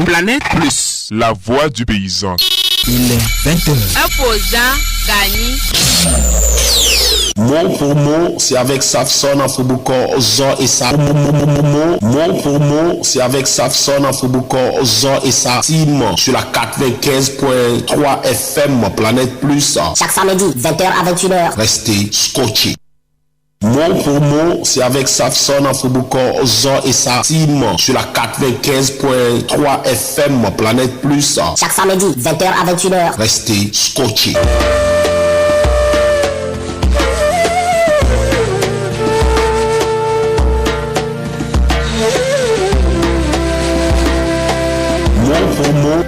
Planète Plus, la voix du paysan. Il est 20h. Imposant, gagné. Mot pour mot, c'est avec Safson en Fouboukor, Zor et sa. Mot pour mot, c'est avec Safson en Fouboukor, Zor et sa team sur la 95.3 FM Planète Plus. Chaque samedi, 20h à 21h. Restez scotchés. Mot pour mot, c'est avec Safson en Fouboukor, Zor et sa team sur la 95.3 FM Planète Plus. Chaque samedi, 20h à 21h. Restez scotchés. Mot pour mot.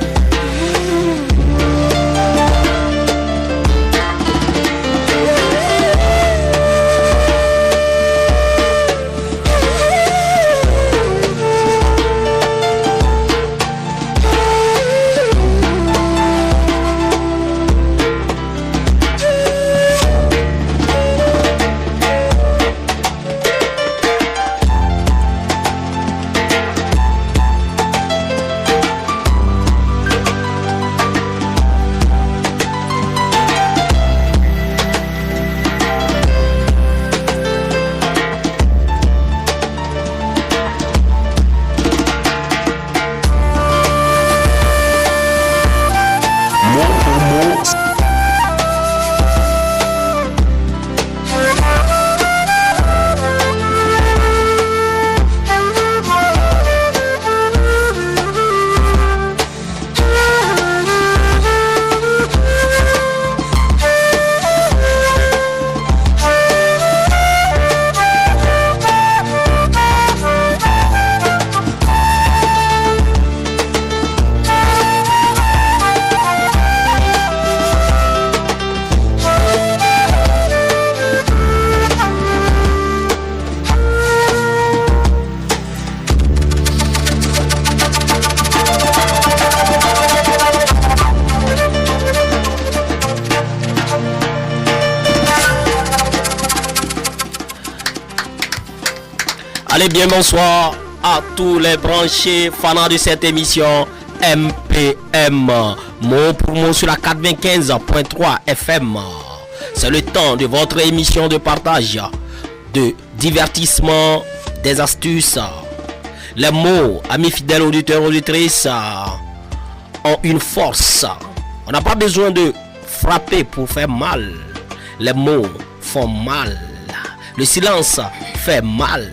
Allez bien, bonsoir à tous les branchés fanats de cette émission MPM. Mot pour mot sur la 95.3 FM. C'est le temps de votre émission de partage, de divertissement, des astuces. Les mots, amis fidèles auditeurs, auditrices, ont une force. On n'a pas besoin de frapper pour faire mal. Les mots font mal. Le silence fait mal.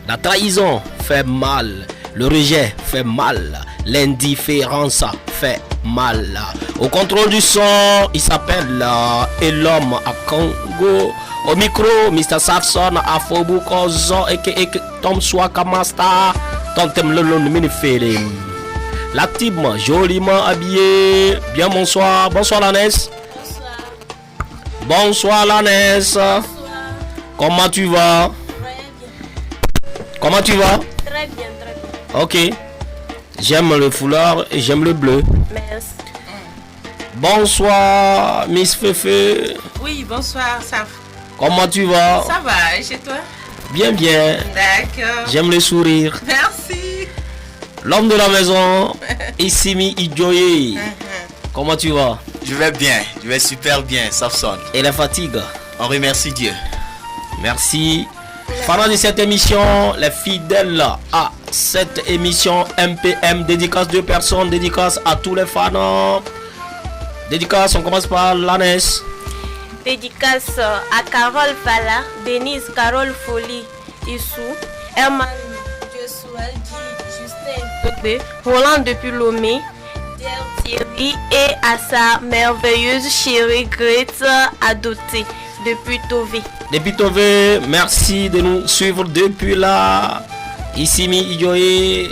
La trahison fait mal, le rejet fait mal, l'indifférence fait mal. Au contrôle du son, il s'appelle Et l'homme à Congo. Au micro, Mr. Safson à Faubourg Zo et Tom Swaka Master, Tom Tem le mini-film. La team joliment habillée. Bien bonsoir, bonsoir Lanès. Bonsoir Lanès. Comment tu vas? Comment tu vas? Très bien, très bien. Ok. J'aime le foulard et j'aime le bleu. Merci. Bonsoir, Miss Fefe. Oui, bonsoir, Saf. Comment tu vas? Ça va, et chez toi? Bien, bien. D'accord. J'aime le sourire. Merci. L'homme de la maison, Issimi Idjoye. Comment tu vas? Je vais bien, je vais super bien, Safson. Et la fatigue? On remercie Dieu. Merci. Fanat de cette émission, les fidèles à cette émission MPM, dédicace de personnes, dédicace à tous les fans. Dédicace, on commence par Lanès. Dédicace à Carole Fala, Denise Carole Folie, Issou, Herman Josuel, Justin Topé, Roland depuis Lomé, Thierry et à sa merveilleuse chérie Grete adoptée depuis Tové. Depuis Tové, merci de nous suivre depuis là. Issimi Idjoye.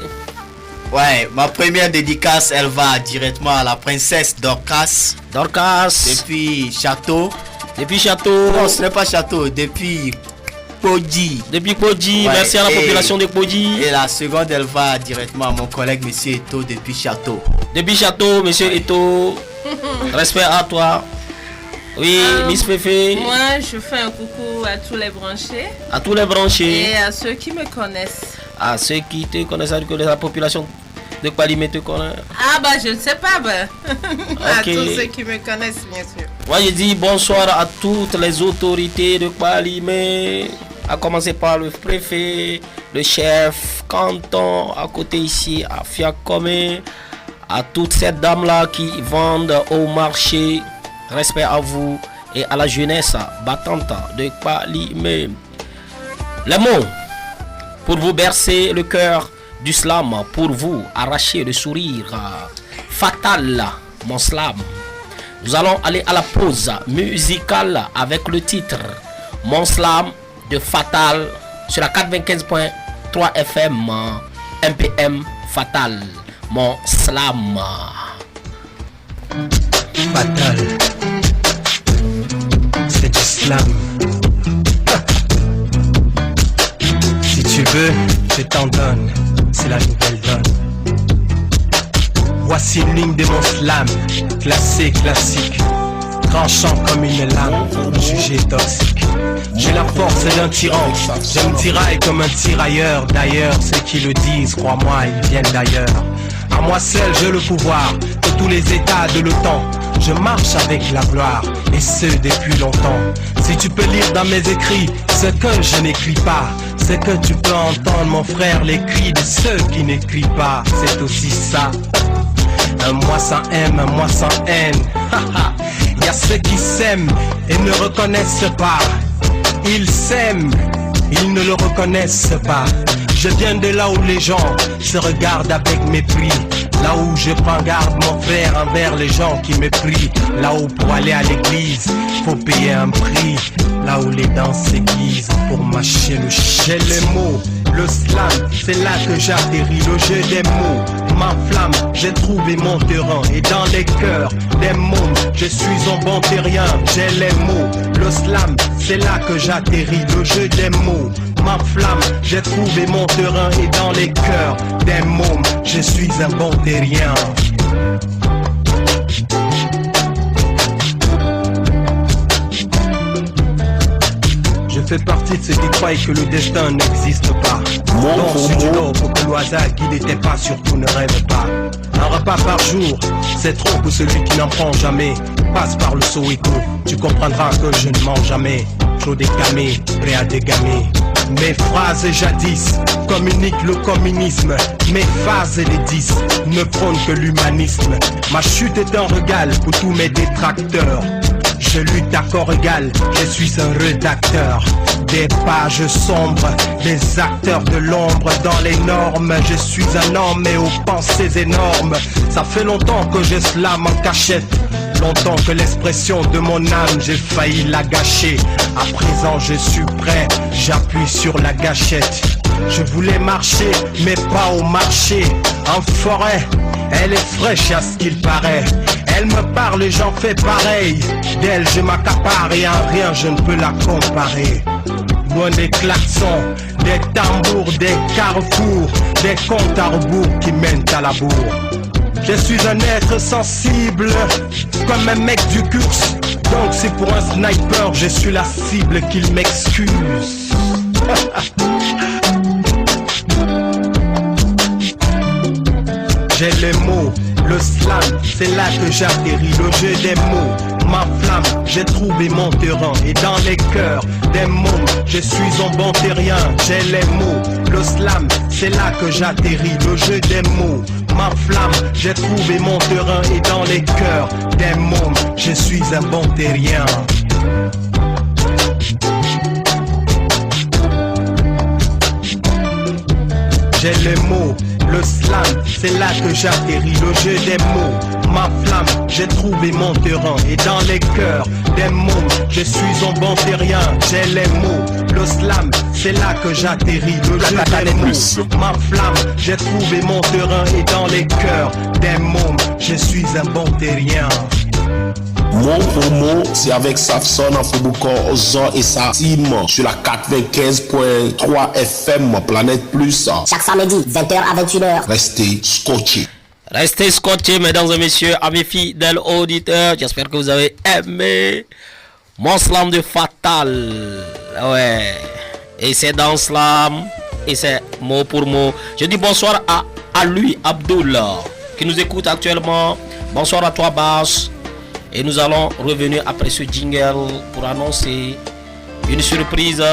Ouais, ma première dédicace, elle va directement à la princesse Dorcas. Dorcas. Depuis Château. Depuis Château. Non, ce n'est pas Château, depuis Podi. Depuis Podi, Ouais, merci à la population de Podi. Et la seconde, elle va directement à mon collègue Monsieur Eto depuis Château. Depuis Château, Monsieur Eto, respect à toi. Oui, Miss Féfé. Moi, je fais un coucou à tous les branchés À tous les branchés. et à ceux qui me connaissent. À ceux qui te connaissent, que la population de Kpalimé te connaît. Ah bah je ne sais pas, bah. À Ok. tous ceux qui me connaissent, bien sûr. Moi, je dis bonsoir à toutes les autorités de Kpalimé, à commencer par le préfet, le chef canton, à côté ici, à Fiakome, à toutes ces dames-là qui vendent au marché. Respect à vous et à la jeunesse battante de Kpalimé. Les mots pour vous bercer le cœur du slam, pour vous arracher le sourire fatal, mon slam. Nous allons aller à la pause musicale avec le titre Mon Slam de Fatal sur la 95.3 FM MPM Fatal. Mon Slam. Fatal, c'est du slam. Si tu veux, je t'en donne, c'est la nouvelle donne. Voici une ligne de mon slam, classé, classique, tranchant comme une lame, jugé toxique. J'ai la force d'un tyran, je me tiraille comme un tirailleur. D'ailleurs, ceux qui le disent, crois-moi, ils viennent d'ailleurs. À moi seul, j'ai le pouvoir de tous les états de l'OTAN. Je marche avec la gloire, et ce depuis longtemps. Si tu peux lire dans mes écrits ce que je n'écris pas, c'est que tu peux entendre, mon frère, les cris de ceux qui n'écrivent pas. C'est aussi ça. Un mois sans haine, un mois sans haine. Il y a ceux qui s'aiment et ne reconnaissent pas. Ils s'aiment, ils ne le reconnaissent pas. Je viens de là où les gens se regardent avec mépris. Là où je prends garde, mon frère, envers les gens qui me prient. Là où pour aller à l'église, faut payer un prix. Là où les danses s'aiguisent pour mâcher le shit. J'ai les mots, le slam, c'est là que j'atterris. Le jeu des mots, ma flamme, j'ai trouvé mon terrain. Et dans les cœurs des mômes, je suis un bon terrien. J'ai les mots, le slam, c'est là que j'atterris. Le jeu des mots, ma flamme, j'ai trouvé mon terrain. Et dans les cœurs des mômes, je suis un bon terrien. Je fais partie de ceux qui croient que le destin n'existe pas. Donc sur du lot, faut que le hasard guide tes pas, surtout ne rêve pas. Un repas par jour, c'est trop pour celui qui n'en prend jamais. Passe par le Soweto, tu comprendras que je ne mens jamais. Chaud décamé, prêt à dégamer. Mes phrases jadis communiquent le communisme. Mes phases et les 10 ne prônent que l'humanisme. Ma chute est un régal pour tous mes détracteurs. Je lutte à corps égal, je suis un rédacteur. Des pages sombres, des acteurs de l'ombre dans les normes. Je suis un homme et aux pensées énormes. Ça fait longtemps que je slame en cachette. Longtemps que l'expression de mon âme, j'ai failli la gâcher. À présent je suis prêt, j'appuie sur la gâchette. Je voulais marcher, mais pas au marché. En forêt, elle est fraîche à ce qu'il paraît. Elle me parle et j'en fais pareil. D'elle je m'accapare et en rien je ne peux la comparer. Loin des klaxons, des tambours, des carrefours, des comptes à rebours qui mènent à la bourre. Je suis un être sensible, comme un mec du curse. Donc c'est pour un sniper, je suis la cible, qu'il m'excuse. J'ai les mots, le slam, c'est là que j'atterris. Le jeu des mots, ma flamme, j'ai trouvé mon terrain. Et dans les cœurs des mômes, je suis un bon terrien. J'ai les mots, le slam, c'est là que j'atterris. Le jeu des mots, ma flamme, j'ai trouvé mon terrain. Et dans les cœurs des mômes, je suis un bon terrien. J'ai les mots, le slam, c'est là que j'atterris. Le jeu des mots, ma flamme, j'ai trouvé mon terrain. Et dans les cœurs des mômes, je suis un bon terrien. J'ai les mots, le slam, c'est là que j'atterris. Le jeu des mots, ma flamme, j'ai trouvé mon terrain. Et dans les cœurs des mômes, je suis un bon terrien. Mon pour mot, c'est avec Safson en Fouboukor, Zor et sa team sur la 95.3 FM Planète Plus. Chaque samedi, 20h à 21h. Restez scotchés. Restez scotchés, mesdames et messieurs, amis fidèles auditeurs. J'espère que vous avez aimé mon slam de Fatal. Ouais. Et c'est dans slam. Et c'est mot pour mot. Je dis bonsoir à lui, Abdullah, qui nous écoute actuellement. Bonsoir à toi, Bass. Et nous allons revenir après ce jingle pour annoncer une surprise. Ouais,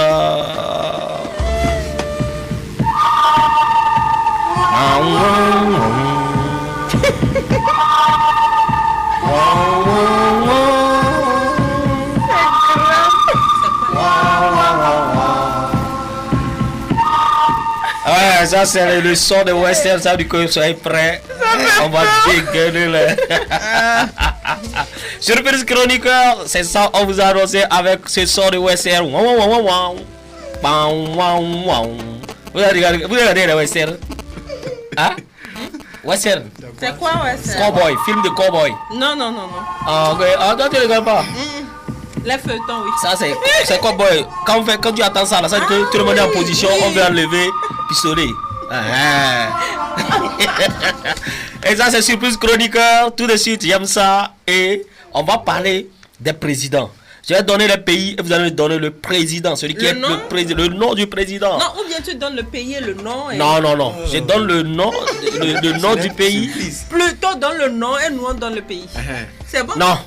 ça c'est le son de Western, ça du coup, soyez prêts. On va dégueuler là. Surprise chroniqueur, c'est ça, on vous a annoncé avec ce son de Western. Vous regardez le Western? Hein? Western? C'est quoi Western? Cowboy, film de cowboy. Non. Ah, ok. Ah, toi tu regardes pas? Les feuilletons, oui. Ça c'est cowboy. Quand tu attends ça, là, ça que tu le mets en position, on va enlever pistolet. Et ça c'est surprise chroniqueur. Tout de suite, j'aime ça. Et on va parler des présidents. Je vais donner le pays et vous allez me donner le président, celui qui est le nom du président. Non, ou bien tu donnes le pays et le nom. Et... Non. Je donne le nom, le nom du pays. Plutôt donne le nom et nous on donne le pays. C'est bon? Non.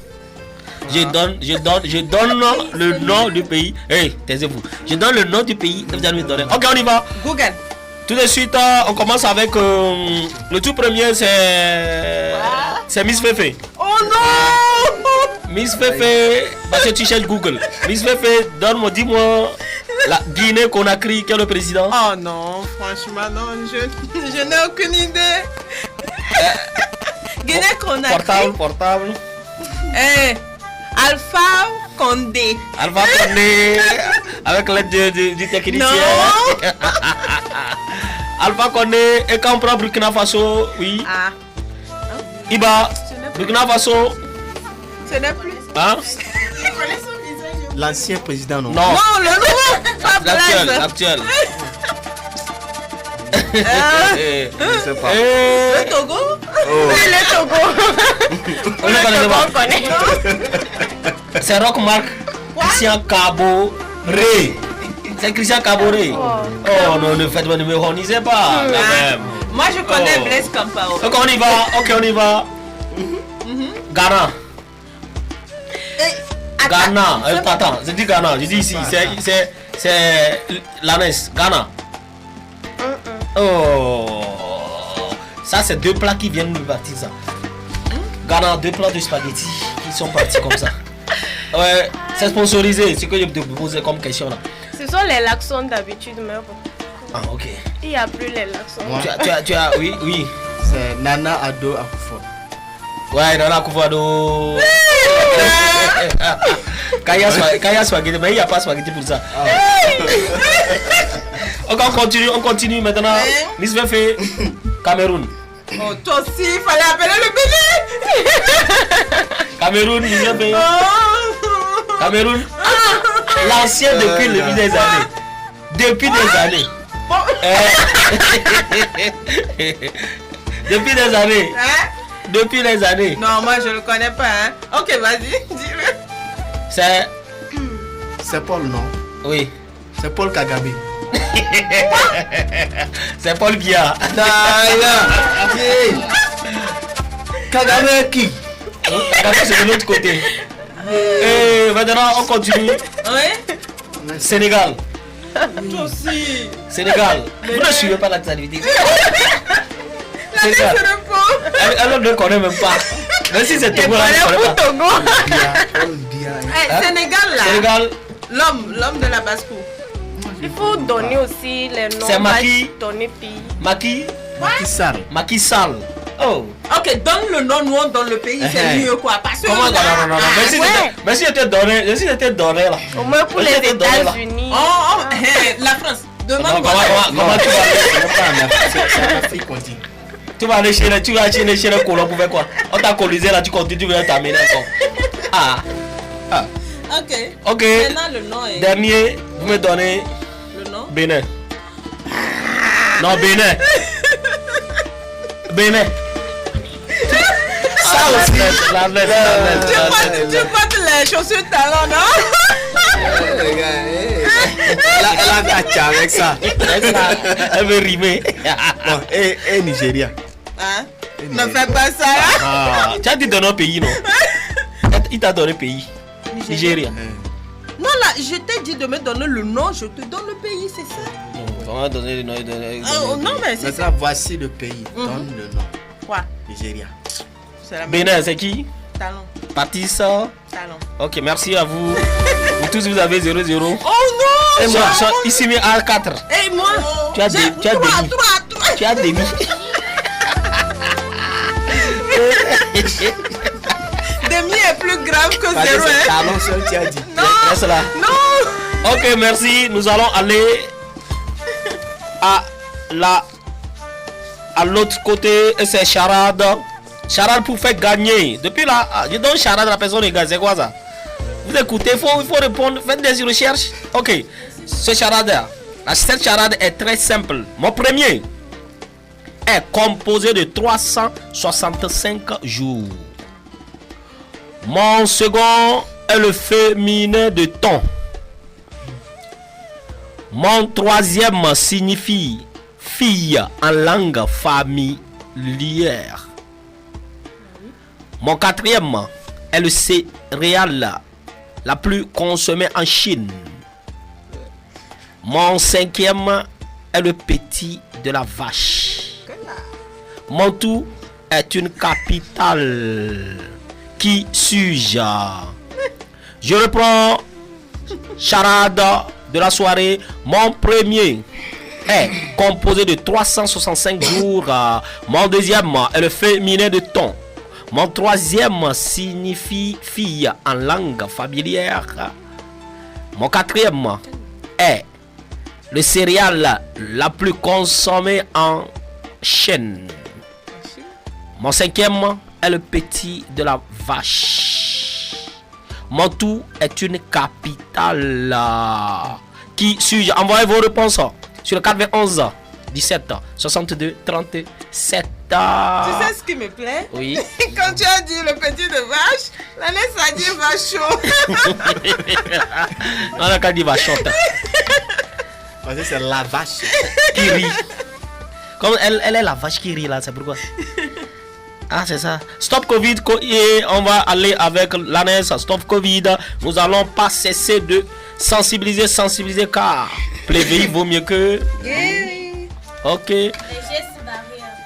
Je donne le nom du pays. Hey, taisez-vous. Je donne le nom du pays et vous allez me donner. Ok, on y va. Google. Tout de suite, on commence avec le tout premier, c'est Miss Fefe. Oh non! Miss Fefe, parce que tu cherches Google. Miss Fefe, dis-moi la Guinée-Conakry, qui est le président? Oh non, franchement, non, je n'ai aucune idée. Guinée-Conakry. Portable. Alpha Condé. Alpha Condé, avec l'aide du technicien. Non. Alpha Condé, et quand on prend Burkina Faso, oui. Ah. Iba, Burkina Faso. Ce n'est plus. Hein? L'ancien président, non? Non, le nouveau. L'actuel. Je sais pas. Le Togo. Oui, le Togo. On connaît. C'est Roch Marc Christian Caboret. C'est Christian Caboret. Oh non, ne faites-moi, ne me ronisez pas. Moi je connais Blaise Compaoré. Ok, on y va. Ghana. Ghana. Attends, je dis Ghana. Je dis ici. C'est l'ANES. Ghana. Oh. Ça, c'est deux plats qui viennent de partir ça. Ghana, 2 plats de spaghettis qui sont partis comme ça. Ouais, c'est sponsorisé. C'est ce que je te posais comme question là. Ce sont les laxons d'habitude, mais bon. Ah, ok. Il n'y a plus les laxons. Tu as, oui. C'est Nana Addo Akufo. Ouais, Nana Akufo-Addo. Quand il y a spaghetti, mais il n'y a pas spaghetti pour ça. Ok, on continue maintenant. Miss Fefe, Cameroun. Oh, toi aussi, il fallait appeler le bébé. Cameroun, Miss Fefe. Cameroun. L'ancien depuis le des années. Depuis des années. Depuis des années. Non, moi je le connais pas. Hein. Ok, vas-y, dis-le. C'est Paul, non? Oui. C'est Paul Kagame. C'est Paul Biya. Kagame qui? Kagame c'est de l'autre côté. Et maintenant on continue. Oui. Sénégal. Toi aussi. Sénégal. Vous ne suivez pas l'actualité. Sénégal. Elle ne connaît même pas. Même si c'est Togo, elle ne connaît pas. Sénégal là. Sénégal. L'homme de la basse-cour. Il faut donner aussi les noms. C'est Macky. Donner pays. Macky Sall. Macky Sall. Oh. Ok, donne le nom, nous on donne le pays, c'est mieux quoi. Parce que comment non. Mais si j'étais donné là. Au moins pour les États-Unis. Oh, la France. Demande comment tu vas aller? C'est en Afrique qu'on dit. Tu vas aller chez les colons pour faire quoi? On t'a colisé là, tu continues, tu veux t'amener encore. Ah. Ok. Maintenant, le nom est... Dernier, vous me donnez Le nom Bénin. Non, Bénin. Bénin. Ça aussi. La veste. Tu portes les chaussures talons, non? Elle a gâché avec ça. Elle veut rimer. Bon, et Nigeria. Hein? Ne fais pas ça, là. Ah, tu as dit donner un pays, non? Il t'a donné pays. Nigeria. Non, là, je t'ai dit de me donner le nom, je te donne le pays, c'est ça? On va donner le nom. Non, mais c'est ça. Maintenant, voici le pays. Donne le nom. Quoi? Nigeria. C'est la même. Bénin, c'est qui? Talon. Parti ça. Talon. Ok, merci à vous. Vous tous, vous avez 0-0. Oh non! Et moi, ici, mais à 4. Et moi? Tu as demi. Tu as demi. Demi est plus grave que Parce que zéro, c'est hein? talon seul, tu as dit. Non! Reste là. Non! Ok, merci. Nous allons aller à l'autre côté. Et c'est charade. Charade pour faire gagner. Depuis là, je donne charade à la personne et gagne. C'est quoi ça? Vous écoutez, il faut répondre. Faites des recherches. Ok. Ce charade, cette charade est très simple. Mon premier est composé de 365 jours. Mon second est le féminin de ton. Mon troisième signifie fille en langue familière. Mon quatrième est le céréale la plus consommée en Chine. Mon cinquième est le petit de la vache. Mon tout est une capitale. Qui suis-je? Je reprends. Charade de la soirée. Mon premier est composé de 365 jours. Mon deuxième est le féminin de ton. Mon troisième signifie fille en langue familière. Mon quatrième est le céréale la plus consommée en Chine. Mon cinquième est le petit de la vache. Mon tout est une capitale. Qui suis-je? Envoyez vos réponses sur le 91 17 62 37. Tu sais ce qui me plaît? Oui. Quand tu as dit le petit de vache, la laisse a dit vache. On a qu'à dire vachante. Parce que c'est la vache qui rit. Comme elle est la vache qui rit là, c'est pourquoi. Ah, c'est ça. Stop Covid, et on va aller avec l'ANES. Stop Covid. Nous allons pas cesser de sensibiliser car plaiver vaut mieux que. Ok.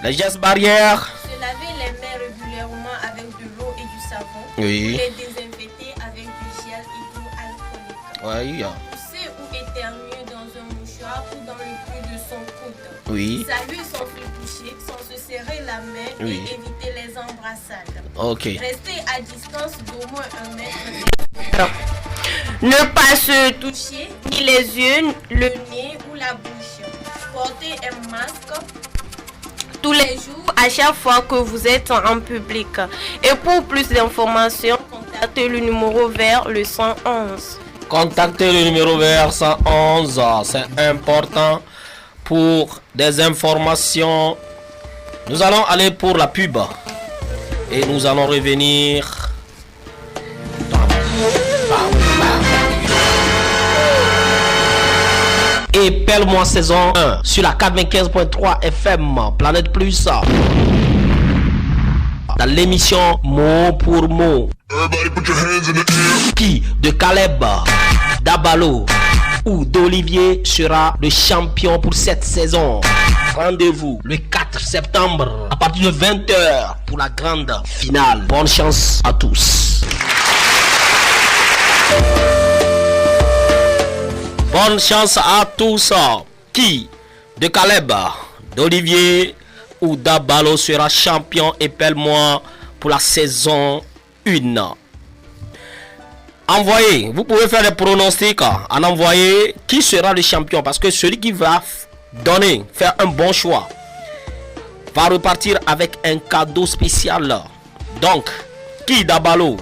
Les gestes barrières. Se laver les mains régulièrement avec de l'eau et du savon. Oui. Les désinfecter avec du gel hydroalcoolique. Oui. Tousser ou éternuer dans un mouchoir ou dans le pli de son coude. Oui. Saluer sans toucher, sans se serrer la main Oui. et éviter les embrassades. Ok. Rester à distance d'au moins 1 mètre. Ne pas se toucher ni les yeux, le nez ou la bouche. Porter un masque tous les jours à chaque fois que vous êtes en public. Et pour plus d'informations, contactez le numéro vert le 111. Contactez le numéro vert 111. C'est important pour des informations. Nous allons aller pour la pub. Et nous allons revenir. Et Pelle-moi saison 1 sur la 95.3 FM Planète Plus. Dans l'émission mot pour mot. Qui de Caleb, d'Abalo ou d'Olivier sera le champion pour cette saison? Rendez-vous le 4 septembre à partir de 20h pour la grande finale. Bonne chance à tous. Bonne chance à tous. Qui de Caleb, d'Olivier ou d'Abalo sera champion? Épelle-moi pour la saison 1. Envoyez, vous pouvez faire des pronostics en envoyer qui sera le champion, parce que celui qui va donner, faire un bon choix, va repartir avec un cadeau spécial. Donc, qui d'Abalo,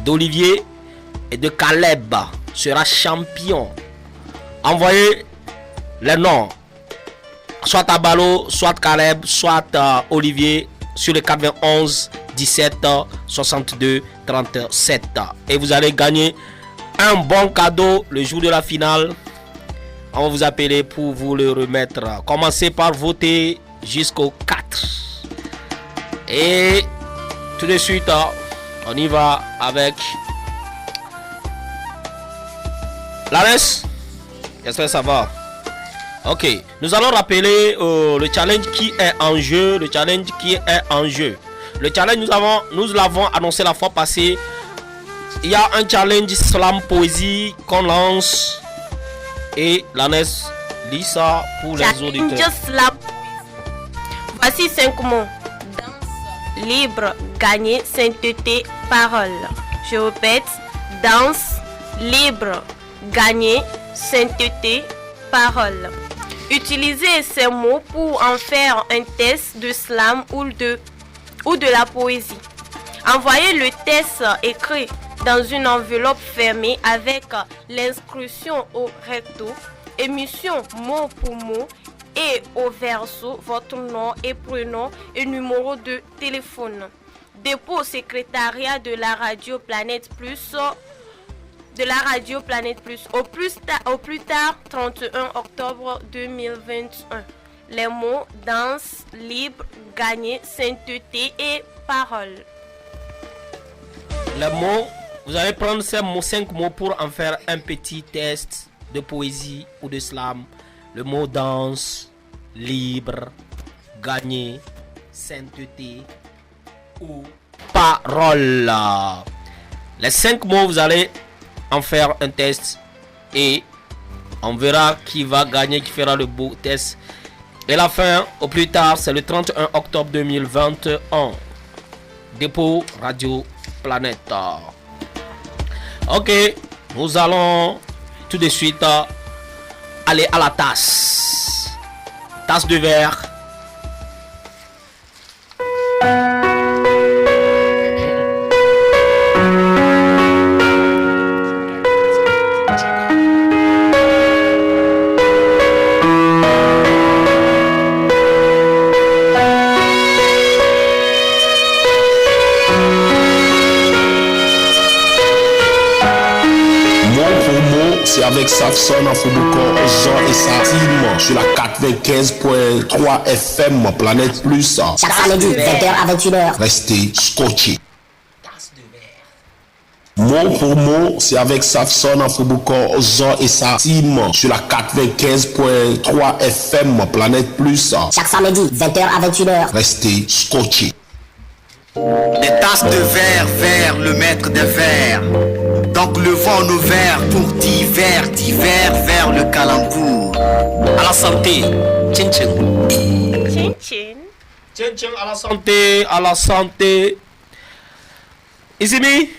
d'Olivier et de Caleb sera champion. Envoyez les noms. Soit Abalo, soit Caleb, soit Olivier sur le 91 17 62 37. Et vous allez gagner un bon cadeau le jour de la finale. On va vous appeler pour vous le remettre. Commencez par voter jusqu'au 4. Et tout de suite, on y va avec Lares. Est-ce que ça va? Ok, nous allons rappeler le challenge qui est en jeu. Le challenge qui est en jeu. Le challenge, nous l'avons annoncé la fois passée. Il y a un challenge slam poésie qu'on lance. Et Lanes lit ça pour les auditeurs. Slam. Voici 5 mots. Danse, libre, gagner, sainteté, parole. Je répète. Danse, libre, gagner, sainteté, parole. Utilisez ces mots pour en faire un test de slam ou de la poésie. Envoyez le test écrit dans une enveloppe fermée avec l'inscription au recto, émission mot pour mot et au verso votre nom et prénom et numéro de téléphone. Dépôt au secrétariat de la Radio Planète Plus. Au plus tard 31 octobre 2021. Les mots danse, libre, gagner, sainteté et parole. Les mots, vous allez prendre ces 5 mots pour en faire un petit test de poésie ou de slam. Le mot danse, libre, gagner, sainteté ou parole. Les 5 mots, vous allez en faire un test et on verra qui va gagner, qui fera le beau test. Et la fin, au plus tard, c'est le 31 octobre 2021. Dépôt Radio Planète. Ok, nous allons tout de suite aller à la tasse. Tasse de verre. C'est avec Safson en Fouboukor, Jean et sa team sur la 95.3 FM Planète Plus. Chaque samedi, 20h à 21h. Restez scotchés. Mot pour mot, c'est avec Safson en Fouboukor, Jean et sa team sur la 95.3 FM Planète Plus. Chaque samedi, 20h à 21h. Restez scotchés. Les tasses de verre vers le maître des verres. Donc levons nos verres pour divers vers le calembour. À la santé. Tchin tchin. Chin chin. Tchin tchin à la santé. À la santé. Isimi,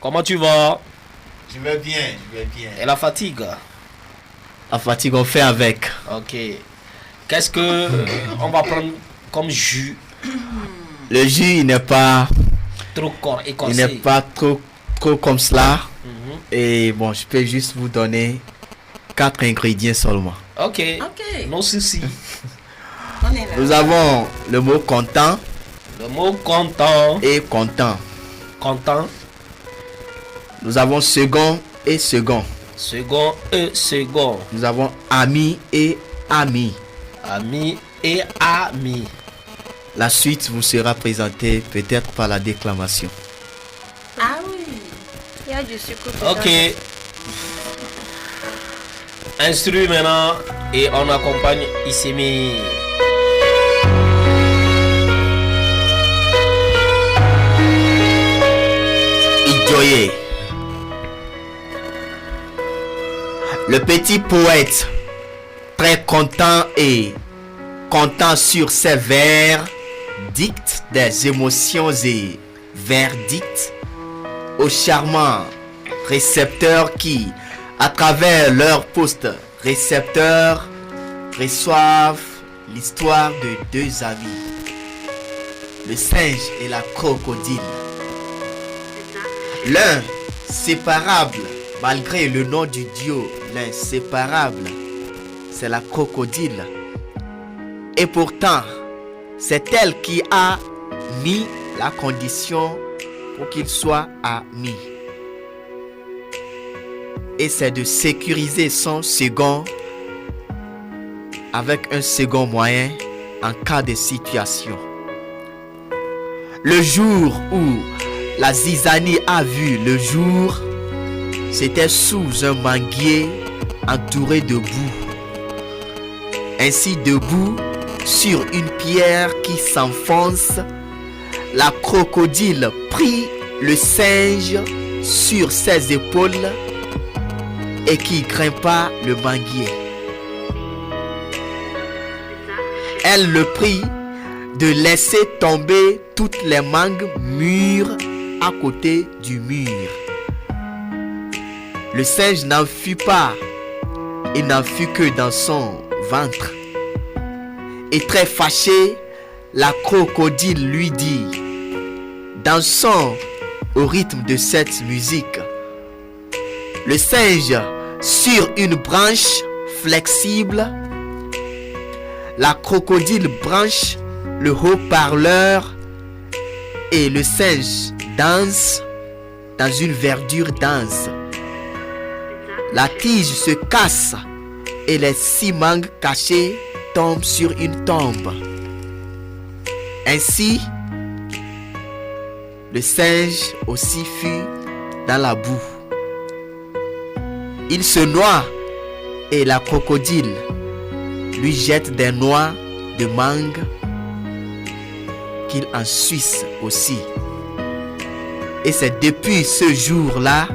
comment tu vas? Je vais bien. Et la fatigue? La fatigue, on fait avec. Ok. Qu'est-ce que on va prendre comme jus? Le jus, il n'est pas Trop corps écossais. il n'est pas trop comme cela. Et bon, je peux juste vous donner 4 ingrédients seulement. Ok. Ok. Non souci. On est là. Nous avons le mot content Le mot content. et content. Content. Nous avons second et second. Second et second. Nous avons ami et ami. Ami et ami. La suite vous sera présentée peut-être par la déclamation. Ah oui. Il y a du sucre. Ok. Instru maintenant et on accompagne Isimi. Idjoye. Le petit poète, très content et content sur ses vers, dicte des émotions et verdicts aux charmants récepteurs qui, à travers leur poste récepteur, reçoivent l'histoire de deux amis, le singe et la crocodile. L'un l'inséparable, malgré le nom du Dieu, l'inséparable, c'est la crocodile. Et pourtant, c'est elle qui a mis la condition pour qu'ils soient amis. Et c'est de sécuriser son second avec un second moyen en cas de situation. Le jour où la zizanie a vu le jour, c'était sous un manguier entouré de boue. Ainsi debout sur une pierre qui s'enfonce, la crocodile prit le singe sur ses épaules et qui grimpa le manguier. Elle le prie de laisser tomber toutes les mangues mûres à côté du mur. Le singe n'en fut pas, il n'en fut que dans son ventre. Et très fâché, la crocodile lui dit: dansons au rythme de cette musique. Le singe sur une branche flexible, la crocodile branche le haut-parleur et le singe danse dans une verdure dense. La tige se casse et les 6 mangues cachées tombent sur une tombe. Ainsi, le singe aussi fut dans la boue. Il se noie et la crocodile lui jette des noix de mangue qu'il en suce aussi. Et c'est depuis ce jour-là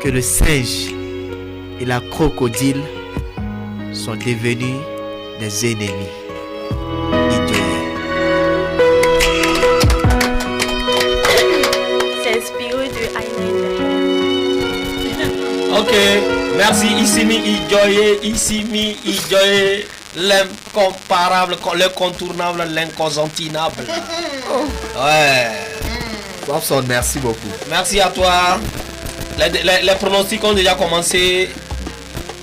que le singe et la crocodile sont devenus des ennemis. C'est inspiré de Highlander. Ok, merci Isimi Idjoye, l'incomparable, l'incontournable, l'incontournable. Ouais. Robson, merci beaucoup. Merci à toi. Les pronostics ont déjà commencé.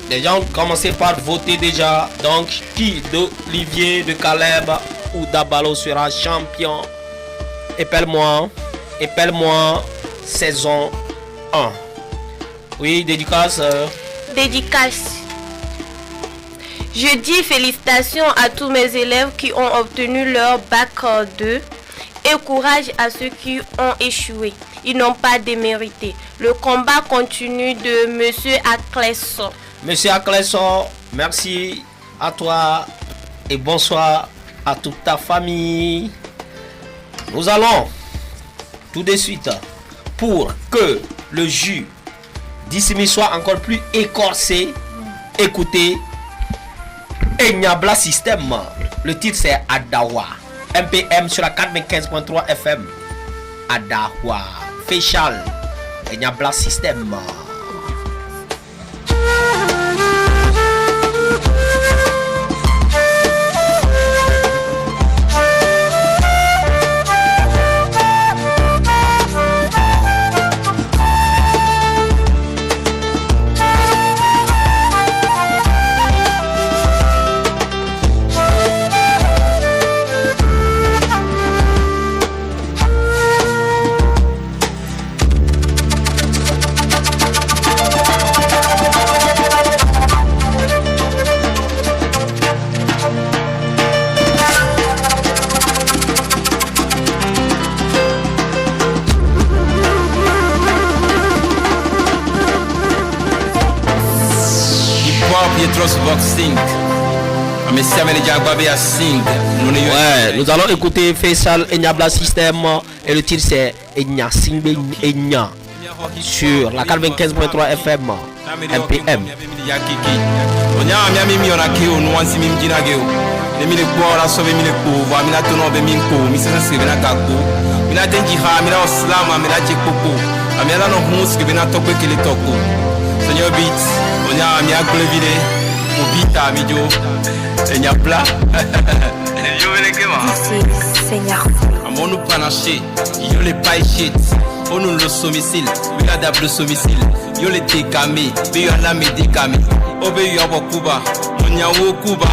Les gens ont commencé par voter déjà. Donc, qui d'Olivier, de Caleb ou d'Abalo sera champion? Épelle-moi saison 1. Oui, dédicace. Dédicace. Je dis félicitations à tous mes élèves qui ont obtenu leur bac 2 et courage à ceux qui ont échoué. Ils n'ont pas démérité. Le combat continue de Monsieur Aclesson. Monsieur Aclesson, merci à toi et bonsoir à toute ta famille. Nous allons tout de suite, pour que le jus d'Issimi soit encore plus écorcé, écoutez Enyabla System. Le titre c'est Adawa. MPM sur la 95.3 FM. Adawa. Facial. Enyabla System. Ouais, nous allons écouter Faisal Enyabla System et le titre c'est Enya Simbe Enya sur la 95.3 FM MPM. Seigneur Beats, on a mis à Cleville, au Bita, Midio, Enyabla. This is Seigneur. Amon nous panaché, yo les paille shit. On nous le somicile, we a d'able somicile. Yo les tékamé, be yo la médicamé. Obe yo abo Cuba, mon yawo Cuba.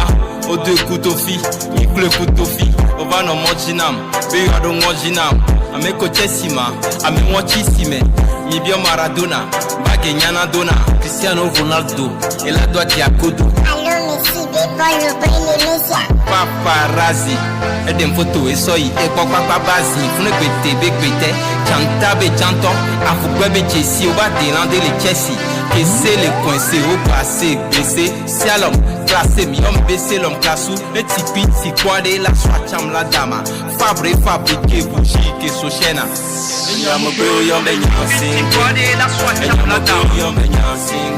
O deux couteaux fi, ikle couteau fi. Ova no mojinam, be yo ado mojinam. Ame kochesima, ame mochisime. Mi bio Maradona, bage nyana dona. Cristiano Ronaldo, el a doit Yakodo. Allô, Messi, Paul, le premier Messi. Paparazzi, edem photo e soyi e papa bazi. Fune kwete be kwete, chanta be chanton. Afukwe be Chelsea, oba delande le Chelsea. Kese le coincé au passé, blessé. Si à l'homme classé, mi homme baissé, l'homme classou. Le tipi, si quoi de la soicham la dama. Fabriqué, bougie, que so chena. Yamo go yom ben yansing. Si quoi de la soicham la dama. Yom ben yansing.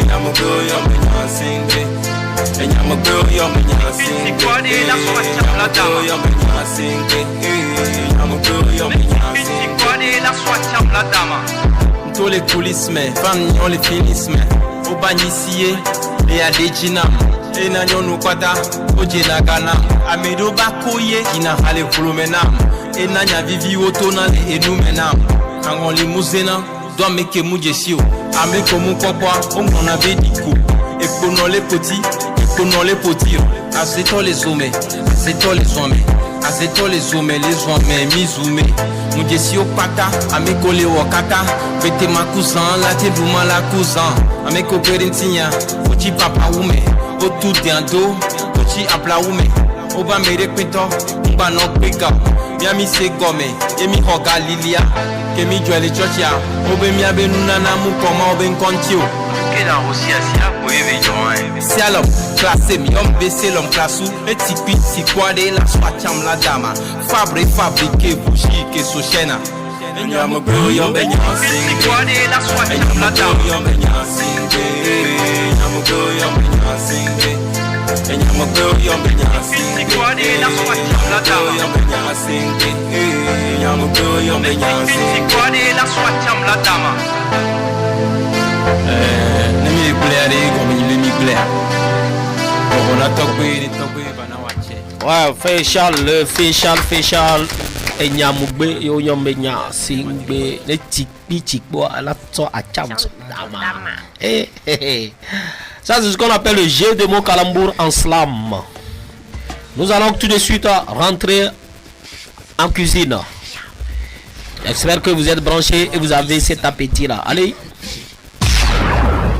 Yamo go yom ben yansing. Yamo go yom ben yansing. Si quoi de la soicham la dama. Yamo ben yansing. Yamo go yom ben yansing. Si quoi de la soicham la dama. Tous les coulisses, mais on les finissent, mais au bagnissier, et à des djinam, et n'ayons nous quata, au djinaganam, à medo bakoye, qui n'a pas les floumenam, et n'aya vivi autona et nous menam, quand on les mousena, doit me que moujesio, à me comme un papa, on avait dit coup, et pour nous les petits, et pour nous les petits, à c'est tous les hommes, à c'est tous les hommes. Azeto les hommes, mizoumé. Moudjessi au pata, ameko le wakata. Bete ma cousin, la te douma la cousin. Ameko perintinya, oti papa oume. O tout diando, oti apla oume. Oba mere kwento, mba nok peka. Miami se gome, yemi hoga lilia. Kemi joele chochia, obe miabe nunana mukoma obe nkontio. Keda aussi asia, koyebe joan. Si alom, classé mi homme baissé l'homme classou. Le tipi, si quoi de la soicham la dama. Fabriqué, bougie, que so chena. Enyamo go yom ben yansing. Si quoi de la soicham la dama. Yom ben yansing. Enyamo go yom ben yansing. Enyamo go yom ben yansing. Si quoi de la soicham la dama. Yom ben yansing. Enyamo go yom ben yansing. Si quoi de la soicham la dama. Nemi plaire, comme il est plaire. Ouais, facial. Et nyamugbe yo yombenya singbe le tikpi tikbo à la to à cham dama. Ça c'est ce qu'on appelle le jeu de mots calembour en slam. Nous allons tout de suite rentrer en cuisine. J'espère que vous êtes branchés et vous avez cet appétit là. Allez.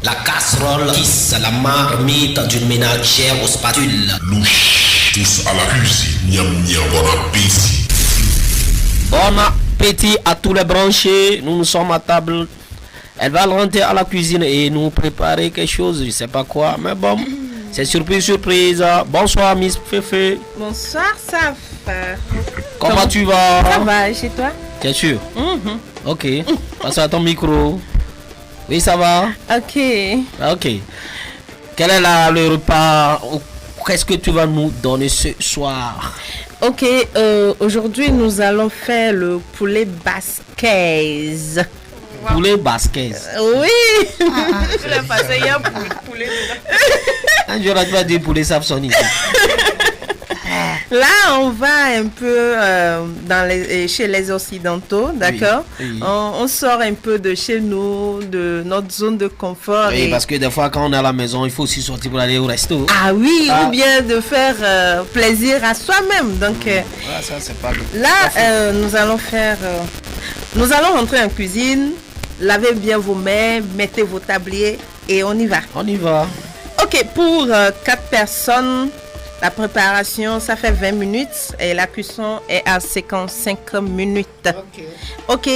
La casserole tisse la marmite d'une ménagère aux spatules. Louche, tous à la cuisine. Miam miam, bon appétit. Bon appétit à tous les branchés. Nous sommes à table. Elle va rentrer à la cuisine et nous préparer quelque chose. Je sais pas quoi, mais bon. C'est surprise. Bonsoir Miss Fefe. Bonsoir Saf. Comment tu vas? Ça va, et chez toi? Bien sûr. Ok. Passe à ton micro. Oui, ça va. Ok. Quel est le repas? Qu'est-ce que tu vas nous donner ce soir? Ok, aujourd'hui nous allons faire le poulet basquez. Poulet basquez. Oui. Tu l'as passé hier pour poulet. Je ne vais pas dire poulet sapsoni. Là, on va un peu chez les Occidentaux, d'accord? Oui. On sort un peu de chez nous, de notre zone de confort. Oui, parce que des fois, quand on est à la maison, il faut aussi sortir pour aller au resto. Ah oui, ou bien de faire plaisir à soi-même. Donc, ça, c'est pas là, nous allons rentrer en cuisine, lavez bien vos mains, mettez vos tabliers et on y va. Ok, pour 4 personnes... La préparation, ça fait 20 minutes et la cuisson est à 55 minutes. Ok,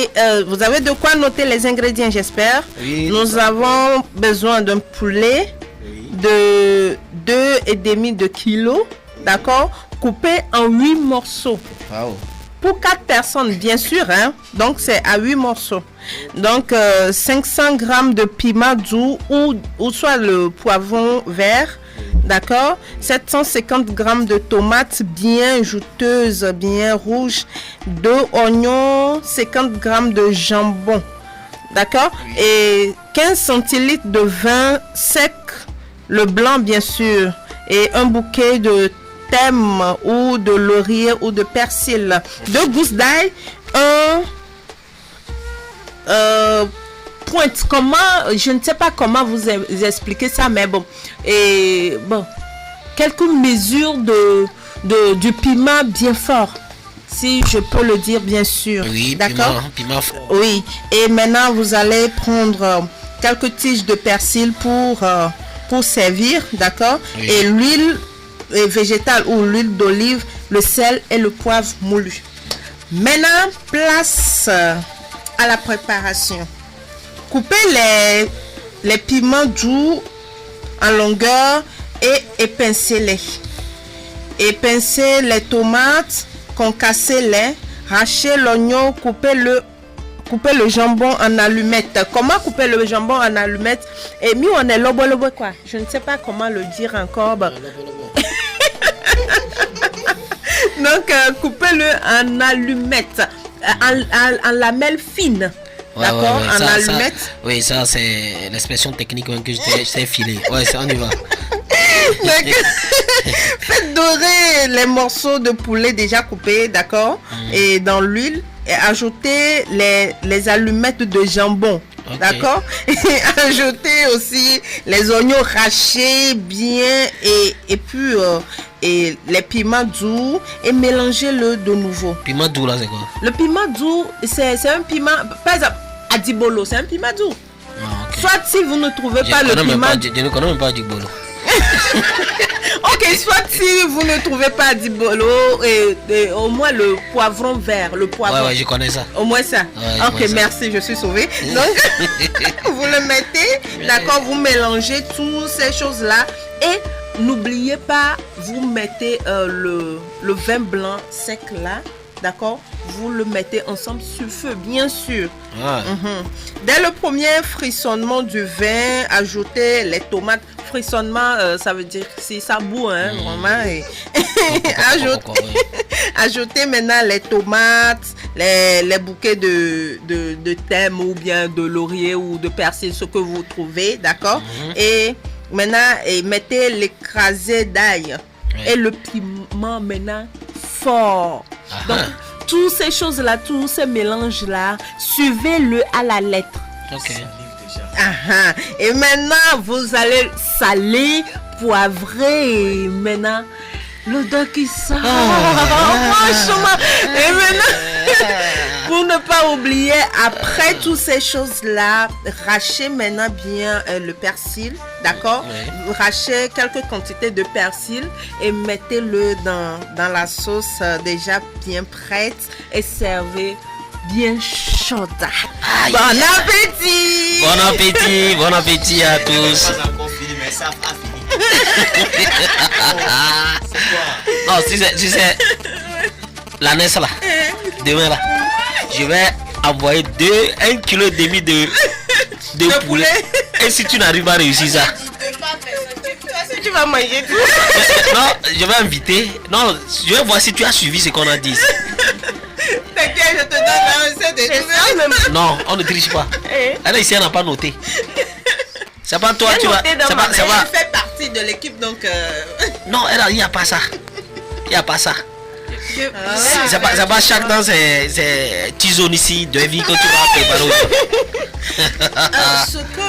vous avez de quoi noter les ingrédients, j'espère. Oui. Nous avons besoin d'un poulet de 2,5 kg, d'accord, coupé en 8 morceaux. Wow. Pour 4 personnes, bien sûr, hein? Donc c'est à 8 morceaux. Donc 500 g de piment doux ou soit le poivron vert. D'accord, 750 g de tomates bien juteuses, bien rouges, 2 oignons, 50 g de jambon. D'accord, et 15 centilitres de vin sec, le blanc bien sûr, et un bouquet de thym ou de laurier ou de persil, 2 gousses d'ail, pointe. Comment, je ne sais pas comment vous expliquer ça, mais bon. Et bon, quelques mesures du piment bien fort, si je peux le dire, bien sûr. Oui, d'accord. Piment fort. Oui. Et maintenant, vous allez prendre quelques tiges de persil pour servir, d'accord. Oui. Et l'huile végétale ou l'huile d'olive, le sel et le poivre moulu. Maintenant, place à la préparation. Coupez les piments doux en longueur et épincez-les. Épincez les tomates, concassez-les, rachez l'oignon, coupez le jambon en allumettes. Comment couper le jambon en allumettes? Et nous on est lobo quoi. Je ne sais pas comment le dire encore. Donc coupez-le en allumettes, en lamelles fines. D'accord, en allumettes. Oui, ça c'est l'expression technique que je t'ai filé. Ouais, ça, on y va. Faites dorer les morceaux de poulet déjà coupés, d'accord, et dans l'huile, et ajoutez les allumettes de jambon. Okay. D'accord. Et ajoutez aussi les oignons rachés bien et puis et les piments doux et mélangez-le de nouveau. Piment doux là c'est quoi? Le piment doux c'est un piment, par exemple adibolo, c'est un piment doux. Ah, okay. Soit si vous ne trouvez pas le piment, je ne connais même pas adibolo. Ok, soit si vous ne trouvez pas adibolo, et au moins le poivron vert, le poivron. Ouais, je connais ça. Au moins ça. Ouais, ok, merci, je suis sauvée. Donc, vous le mettez, d'accord, vous mélangez toutes ces choses-là et n'oubliez pas, vous mettez le vin blanc sec là. D'accord, vous le mettez ensemble sur le feu, bien sûr. Ah. Dès le premier frissonnement du vin, ajoutez les tomates. Frissonnement, ça veut dire si ça bout, hein, vraiment. Et ajoutez maintenant les tomates, les bouquets de thym ou bien de laurier ou de persil, ce que vous trouvez, d'accord. Et maintenant, mettez l'écrasé d'ail et le piment maintenant fort. Donc, toutes ces choses-là, tous ces mélanges-là, suivez-le à la lettre. Ok. Et maintenant, vous allez saler, poivrer, et maintenant, l'odeur qui sort. Franchement. Et maintenant, pour ne pas oublier, après toutes ces choses-là, rachez maintenant bien le persil, d'accord? Oui. Rachez quelques quantités de persil et mettez-le dans la sauce déjà bien prête et servez bien chaude. Bon appétit! Bon appétit, bon appétit à tous. Non, tu sais, la Ness là, demain là, je vais envoyer 1,5 kg de poulet. Et si tu n'arrives pas à réussir ça, tu vas manger tout. Non, je vais inviter. Non, je vais voir si tu as suivi ce qu'on a dit. T'inquiète, je te donne la recette et tout. Non, on ne triche pas. Elle ici, elle n'a pas noté. C'est pas toi, tu vas. Elle fait partie de l'équipe donc. Non, il n'y a pas ça. Il n'y a pas ça. C'est pas chacun ses tisons ici de vie que tu vas préparer. Ce que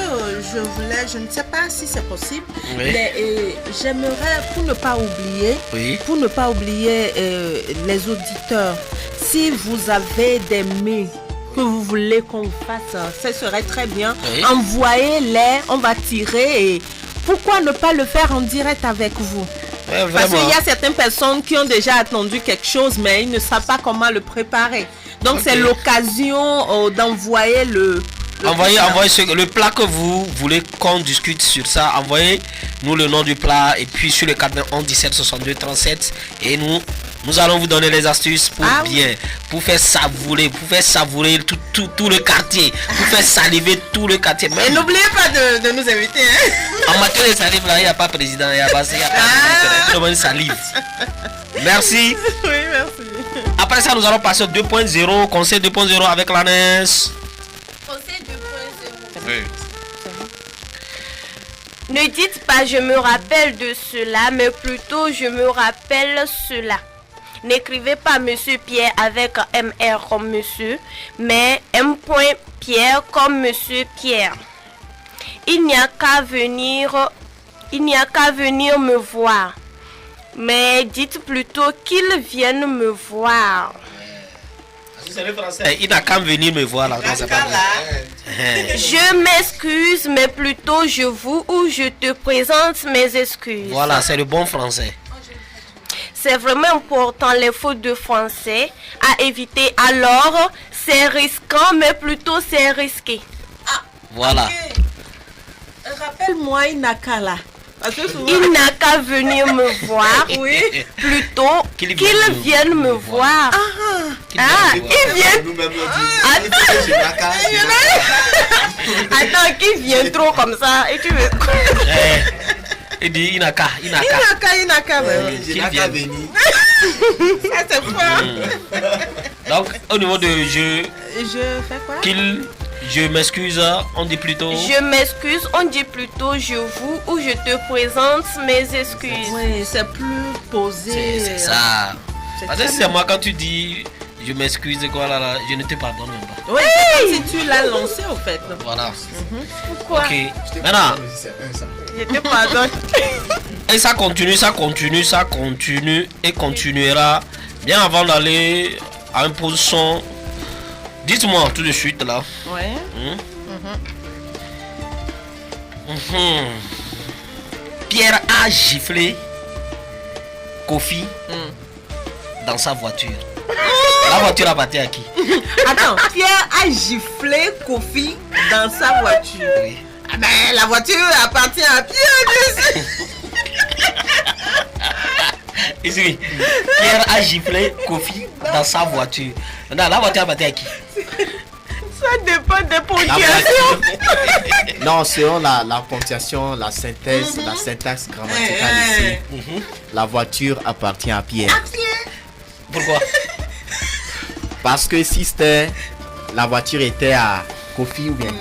je voulais, je ne sais pas si c'est possible, mais j'aimerais, pour ne pas oublier les auditeurs, si vous avez des mets que vous voulez qu'on fasse, ce serait très bien. Envoyez-les, on va tirer et pourquoi ne pas le faire en direct avec vous? Parce qu'il y a certaines personnes qui ont déjà attendu quelque chose, mais ils ne savent pas comment le préparer. Donc c'est l'occasion d'envoyer Envoyez le plat que vous voulez qu'on discute sur ça. Envoyez-nous le nom du plat et puis sur le 91 17 62 37 et nous allons vous donner les astuces pour faire savourer tout le quartier, pour faire saliver tout le quartier. Et n'oubliez pas de nous inviter. Hein? En matière de salive là, il n'y a pas président, il n'y a pas tout le monde salive. Merci. Oui, merci. Après ça, nous allons passer au 2.0, conseil 2.0 avec la Ness. Conseil 2.0. Oui. Ne dites pas je me rappelle de cela, mais plutôt je me rappelle cela. N'écrivez pas Monsieur Pierre avec MR comme Monsieur, mais M. Pierre comme Monsieur Pierre. Il n'y a qu'à venir me voir. Mais dites plutôt qu'ils viennent me voir. Il n'a qu'à venir me voir là. Je m'excuse, mais plutôt je vous ou je te présente mes excuses. Voilà, c'est le bon français. C'est vraiment important les fautes de français à éviter. Alors, c'est risquant, mais plutôt c'est risqué. Voilà. Okay. Rappelle-moi Inaka là. Il n'a qu'à venir me voir. Oui. Plutôt qu'ils viennent me voir. Ils viennent. Attends, qu'ils viennent trop comme ça. Et tu veux. Il dit Inaka. Qu'il vienne. Ça c'est fort. Donc, au niveau de je fais quoi? Je m'excuse, on dit plutôt. Je m'excuse, on dit plutôt je vous ou je te présente mes excuses. Oui, c'est plus posé. C'est ça. Parce que c'est moi quand tu dis je m'excuse quoi là, je ne te pardonne même pas. Oui, c'est comme si tu l'as lancé au fait. Voilà. Pourquoi? Ok. Maintenant. Je te pardonne. Et ça continue et continuera. Bien avant d'aller à une pause son. Dites-moi tout de suite là. Ouais. Pierre a giflé Kofi dans sa voiture. La voiture appartient à qui? Attends, Pierre a giflé Kofi dans sa voiture. Oui. Ah ben, la voiture appartient à Pierre. Ici, Pierre a giflé Kofi dans sa voiture. Maintenant, la voiture appartient à qui? Ça dépend des ponctuations. Non, selon la ponctuation, la synthèse, la syntaxe grammaticale ici, la voiture appartient à Pierre. Pourquoi? Parce que si c'était la voiture était à Kofi ou bien,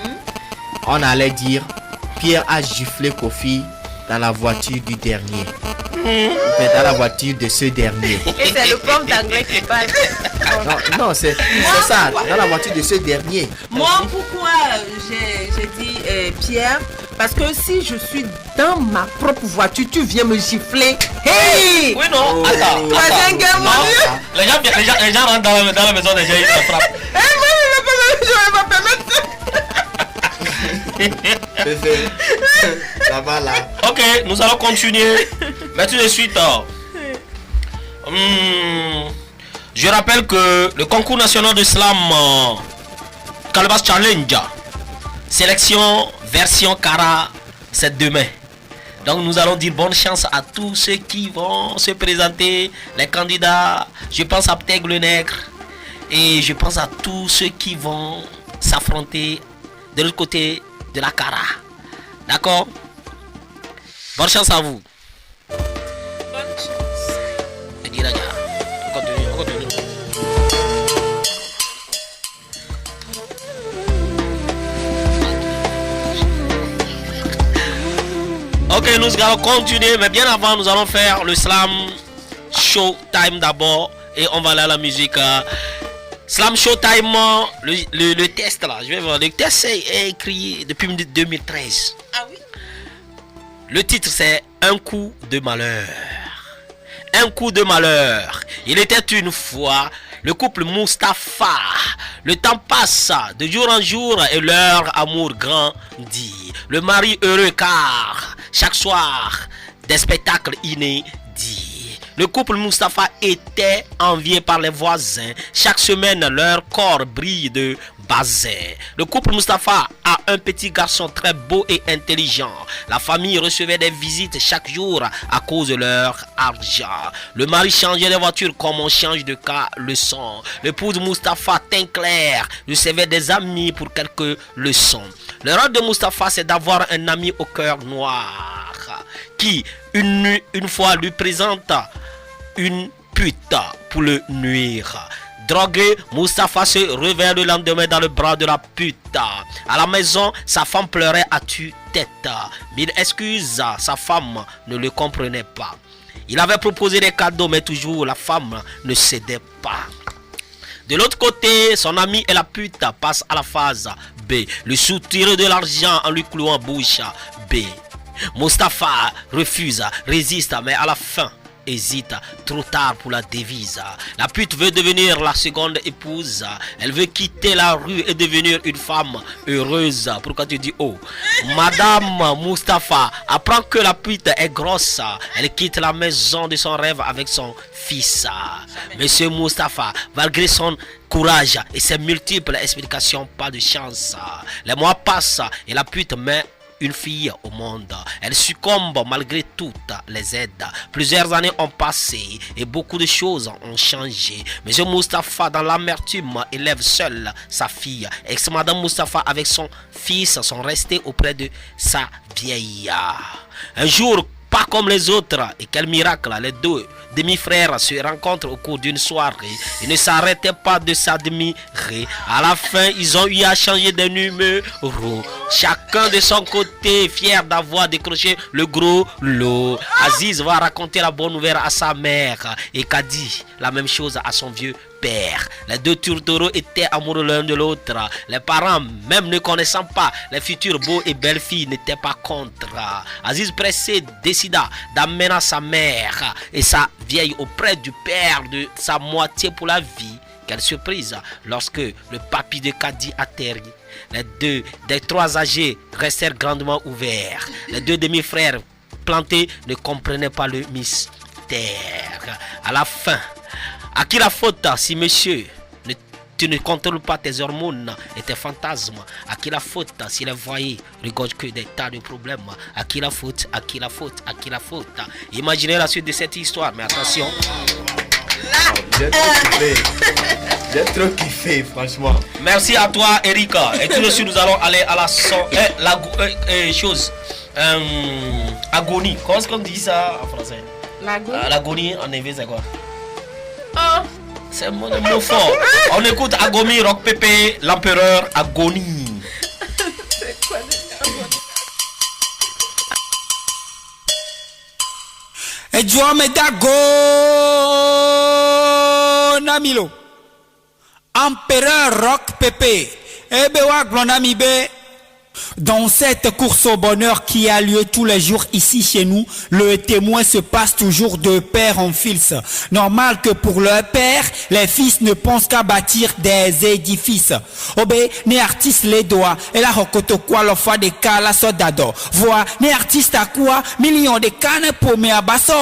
on allait dire Pierre a giflé Kofi dans la voiture du dernier. Mais dans la voiture de ce dernier. Et c'est le prof d'anglais qui parle. Non, c'est ça, dans la voiture de ce dernier. Moi, pourquoi j'ai dit Pierre? Parce que si je suis dans ma propre voiture, tu viens me gifler. Hey! Oui, non, attends. Les gens rentrent dans la maison des gens, ils se frappent. Je vais pas permettre. Ça va là. Ok, nous allons continuer. Mais tout de suite. Je rappelle que le concours national de slam Calebasse Challenge sélection version Cara, c'est demain. Donc nous allons dire bonne chance à tous ceux qui vont se présenter, les candidats. Je pense à Pteg le Nègre et je pense à tous ceux qui vont s'affronter de l'autre côté de la Cara. D'accord? Bonne chance à vous. Bonne chance. On continue. Ok, nous allons continuer, mais bien avant, nous allons faire le slam showtime d'abord et on va aller à la musique. Slam showtime, le test là, je vais voir. Le test est écrit depuis 2013. Ah oui? Le titre c'est Un coup de malheur. Un coup de malheur. Il était une fois le couple Mustapha. Le temps passe de jour en jour et leur amour grandit. Le mari heureux car chaque soir des spectacles inédits. Le couple Mustapha était envié par les voisins. Chaque semaine leur corps brille de basin. Le couple Mustapha a un petit garçon très beau et intelligent. La famille recevait des visites chaque jour à cause de leur argent. Le mari changeait les voitures comme on change de caleçon. L'épouse Mustapha, teint clair, recevait des amis pour quelques leçons. Le rôle de Mustapha, c'est d'avoir un ami au cœur noir qui, une fois, lui présente une pute pour le nuire. Drogué, Mustapha se réveille le lendemain dans le bras de la pute. À la maison, sa femme pleurait à tue-tête. Mille excuses, sa femme ne le comprenait pas. Il avait proposé des cadeaux, mais toujours la femme ne cédait pas. De l'autre côté, son ami et la pute passent à la phase B. Lui soutirer de l'argent en lui clouant bouche B. Mustapha refuse, résiste, mais à la fin hésite, trop tard pour la devise. La pute veut devenir la seconde épouse. Elle veut quitter la rue et devenir une femme heureuse. Pourquoi tu dis oh? Madame Mustapha apprend que la pute est grosse. Elle quitte la maison de son rêve avec son fils. Monsieur Mustapha, malgré son courage et ses multiples explications, pas de chance. Les mois passent et la pute met une fille au monde. Elle succombe malgré toutes les aides. Plusieurs années ont passé et beaucoup de choses ont changé. Monsieur Mustapha, dans l'amertume, élève seul sa fille. Ex-madame Mustapha avec son fils sont restés auprès de sa vieille. Un jour, pas comme les autres, et quel miracle, les deux demi-frères se rencontrent au cours d'une soirée. Ils ne s'arrêtaient pas de s'admirer. À la fin, ils ont eu à changer de numéro. Chacun de son côté, fier d'avoir décroché le gros lot. Aziz va raconter la bonne nouvelle à sa mère et Kadi la même chose à son vieux père. Les deux tourtereaux étaient amoureux l'un de l'autre. Les parents, même ne connaissant pas les futurs beaux et belles filles, n'étaient pas contre. Aziz pressé décida d'amener sa mère et sa vieille auprès du père de sa moitié pour la vie. Quelle surprise lorsque le papy de Kadi atterrit. Les deux des trois âgés restèrent grandement ouverts. Les deux demi-frères plantés ne comprenaient pas le mystère. À la fin, à qui la faute si monsieur tu ne contrôles pas tes hormones et tes fantasmes? À qui la faute si les foyers regorgent que des tas de problèmes? À qui la faute? À qui la faute? À qui la faute? Imaginez la suite de cette histoire, mais attention. J'ai trop kiffé, franchement. Merci à toi, Erika. Et tout de suite, nous allons aller à la chose. Agonie. Comment est-ce qu'on dit ça en français? L'agonie en anglais, c'est quoi? Oh. C'est un mot fort. On écoute Agonie, Rock Pépé, l'empereur Agonie. C'est quoi Et Dieu me dago Namilo. Empereur Rock Pépé. Ebe wa glonami be. Dans cette course au bonheur qui a lieu tous les jours ici chez nous, le témoin se passe toujours de père en fils. Normal que pour leur père, les fils ne pensent qu'à bâtir des édifices. Obé, né artiste les doigts, et la rocoto quoi l'offre de cala sodado. Vois, né artiste à quoi, millions de cannes pour me abasso,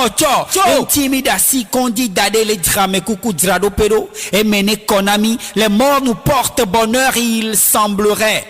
intimidasi, condi dade les drames, coucou drado pedo, et mené konami, les morts nous portent bonheur, il semblerait.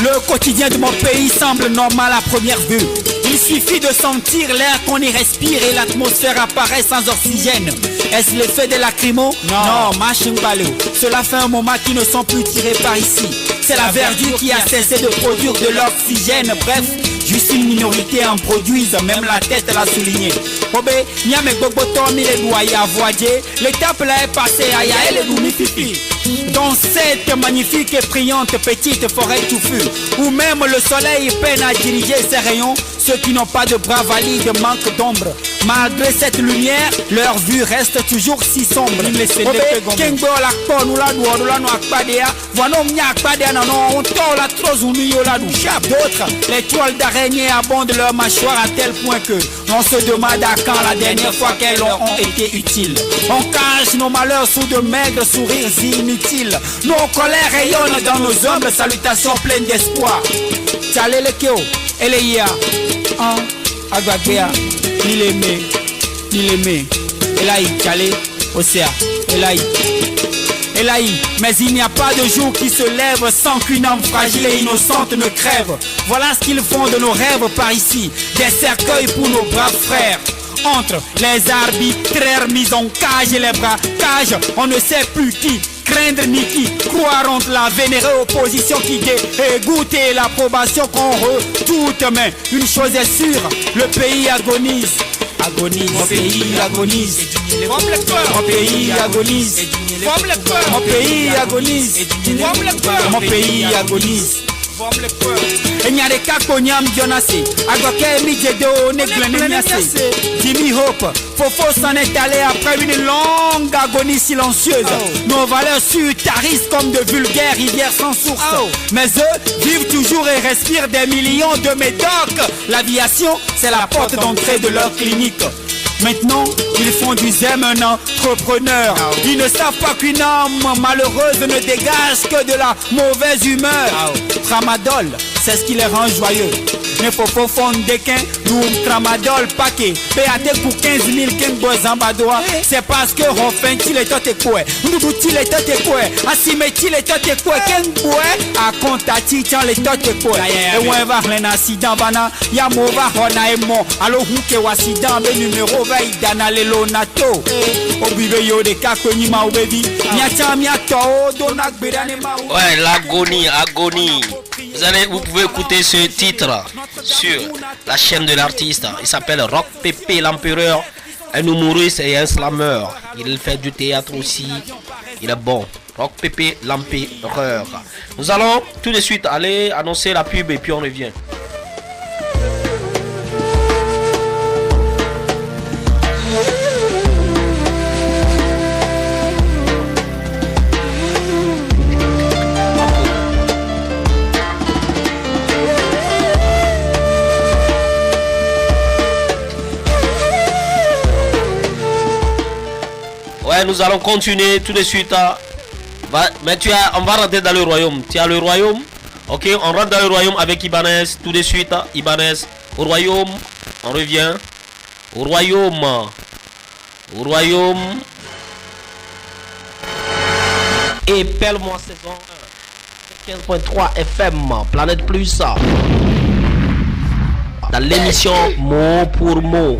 Le quotidien de mon pays semble normal à première vue. Il suffit de sentir l'air qu'on y respire et l'atmosphère apparaît sans oxygène. Est-ce l'effet des lacrymos? Non, machine balou. Cela fait un moment qu'ils ne sont plus tirés par ici. C'est la verdure qui a cessé de produire de l'oxygène. Bref, juste une minorité en produisent, même la tête l'a souligné. Obé, Niame Boboto, mi les doigts à voyager. L'étape là est passée à Yael et Doumi Pipi. Dans cette magnifique et brillante petite forêt touffue, où même le soleil peine à diriger ses rayons, ceux qui n'ont pas de bras valides manquent d'ombre. Malgré cette lumière, leur vue reste toujours si sombre. D'autres, les toiles d'araignée abondent leurs mâchoires à tel point que l'on se demande à quand la dernière fois qu'elles ont été utiles. On cache nos malheurs sous de maigres sourires inutiles. Nos colères rayonnent dans nos humbles salutations pleines d'espoir. Tchale le keo, eleia, agagea, il aimé, Elaï, tchale, océa, Elaï. Mais il n'y a pas de jour qui se lève sans qu'une âme fragile et innocente ne crève. Voilà ce qu'ils font de nos rêves par ici, des cercueils pour nos braves frères. Entre les arbitraires mis en cage et les bras cage, on ne sait plus qui craindre ni qui croire entre la vénérée opposition qui dégoûte et l'approbation qu'on redoute. Mais une chose est sûre, le pays agonise. Agonise, mon pays agonise. Mon pays agonise. Mon pays agonise. Mon pays agonise. Enyareka konyam Jonassi, Agoke Midjedo Neglenemiassé, Jimmy Hope, Fofo s'en est allé après une longue agonie silencieuse. Nos valeurs tarissent comme de vulgaires rivières sans source. Mais eux vivent toujours et respirent des millions de médocs. L'aviation, c'est la porte d'entrée de leur clinique. Maintenant, ils font du zèle un entrepreneur. Ils ne savent pas qu'une âme malheureuse ne dégage que de la mauvaise humeur. Tramadol, c'est ce qui les rend joyeux. Ne faut pas fondre des quins, nous tramadol paquet. PAT pour 15 000 quins Zambadoa. C'est parce que Rofin, il est tout écoué. Nous, il est tout écoué. Assime, il est tout écoué. Quin boué, à comptati, tiens, les tout écoué. Et on va faire un accident, bana. Y'a mova, on a aimé. Alors, vous qui avez accident, le numéro va y dana le lonato. Obibe yo de kakoni ma obevi. Miata miata o donak bedane ma. Ouais, l'agonie, agonie. Vous pouvez écouter ce titre sur la chaîne de l'artiste. Il s'appelle Rock Pépé l'Empereur. Un humoriste et un slammer. Il fait du théâtre aussi. Il est bon. Rock Pépé l'Empereur. Nous allons tout de suite aller annoncer la pub et puis on revient. Nous allons continuer tout de suite. Mais on va rentrer dans le royaume. Tu as le royaume. Ok, on rentre dans le royaume avec Ibanez tout de suite. Ibanez au royaume. On revient au royaume. Au royaume. Et Pelle-moi saison 15.3 FM. Planète Plus. Dans l'émission mot pour mot.